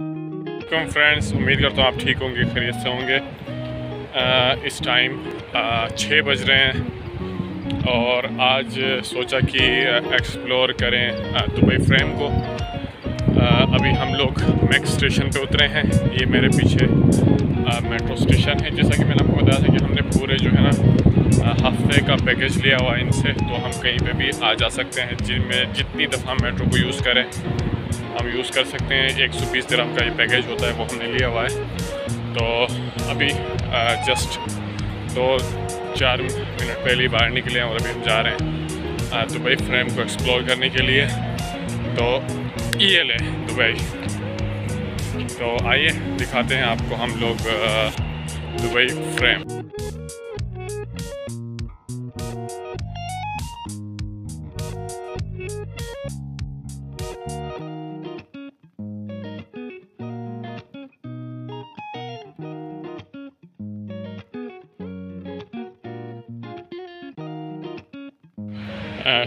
Friends, उम्मीद करता हूँ आप ठीक होंगे, खैरियत से होंगे। इस टाइम 6 बज रहे हैं और आज सोचा कि एक्सप्लोर करें दुबई फ्रेम को। अभी हम लोग मैक्स स्टेशन पे उतरे हैं। ये मेरे पीछे मेट्रो स्टेशन है। जैसा कि मैंने आपको बताया था कि हमने पूरे जो है ना हफ्ते का पैकेज लिया हुआ है इनसे, तो हम कहीं पे भी आ जा सकते हैं। जिनमें जितनी दफ़ा मेट्रो को यूज़ करें हम यूज़ कर सकते हैं। 120 दिरहम का ये पैकेज होता है, वो हमने लिया हुआ है। तो अभी जस्ट 2-4 मिनट पहले ही बाहर निकले हैं और अभी हम जा रहे हैं दुबई फ्रेम को एक्सप्लोर करने के लिए। तो ये ले दुबई। तो आइए दिखाते हैं आपको हम लोग दुबई फ्रेम।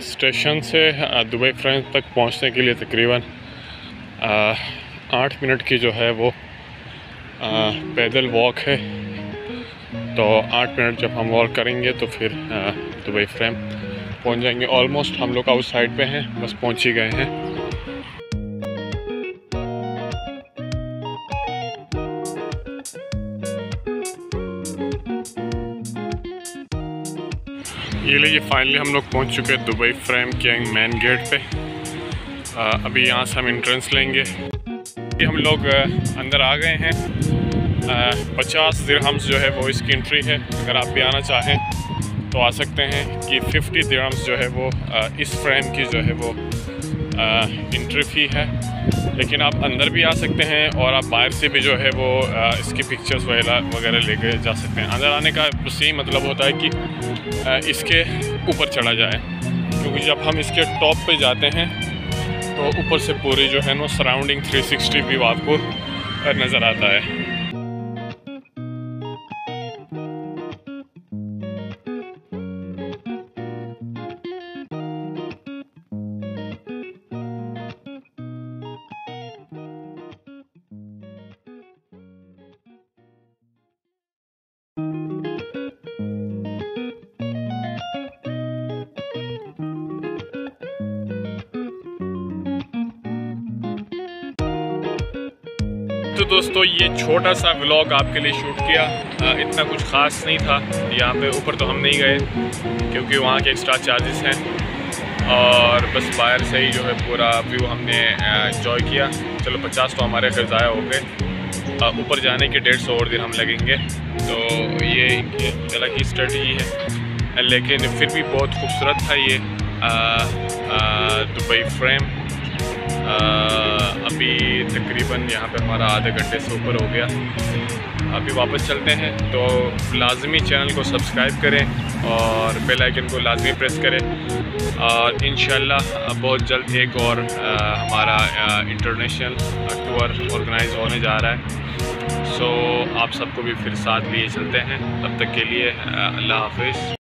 स्टेशन से दुबई फ्रेम तक पहुंचने के लिए तकरीबन 8 मिनट की जो है वो पैदल वॉक है। तो 8 मिनट जब हम वॉक करेंगे तो फिर दुबई फ्रेम पहुंच जाएंगे। ऑलमोस्ट हम लोग आउट साइड पे हैं, बस पहुंच ही गए हैं। ये लिए फाइनली हम लोग पहुंच चुके हैं दुबई फ्रेम के मेन गेट पे। अभी यहाँ से हम एंट्रेंस लेंगे। हम लोग अंदर आ गए हैं। 50 दिरहम्स जो है वो इसकी एंट्री है। अगर आप भी आना चाहें तो आ सकते हैं कि 50 दिरहम्स जो है वो इस फ्रेम की जो है वो एंट्री फ़ी है। लेकिन आप अंदर भी आ सकते हैं और आप बाहर से भी जो है वो इसकी पिक्चर्स वगैरह लेके जा सकते हैं। अंदर आने का बस यही मतलब होता है कि इसके ऊपर चढ़ा जाए, क्योंकि जब हम इसके टॉप पे जाते हैं तो ऊपर से पूरी जो है ना सराउंडिंग 360 व्यू आपको नज़र आता है। तो दोस्तों, ये छोटा सा व्लॉग आपके लिए शूट किया। इतना कुछ ख़ास नहीं था। यहाँ पे ऊपर तो हम नहीं गए क्योंकि वहाँ के एक्स्ट्रा चार्जेस हैं, और बस बाहर से ही जो है पूरा व्यू हमने एंजॉय किया। चलो 50 तो हमारे फिर ज़ाया हो गए। ऊपर जाने के 150 और दिन हम लगेंगे। तो ये इनकी अलग ही स्ट्रेटजी है, लेकिन फिर भी बहुत खूबसूरत था ये दुबई फ्रेम। अभी तकरीबन यहाँ पे हमारा आधे घंटे से ऊपर हो गया। अभी वापस चलते हैं। तो लाजमी चैनल को सब्सक्राइब करें और बेल आइकन को लाजमी प्रेस करें। और इंशाल्लाह बहुत जल्द एक और हमारा इंटरनेशनल टूर ऑर्गेनाइज होने जा रहा है। सो आप सबको भी फिर साथ लिए चलते हैं। तब तक के लिए अल्लाह हाफिज़।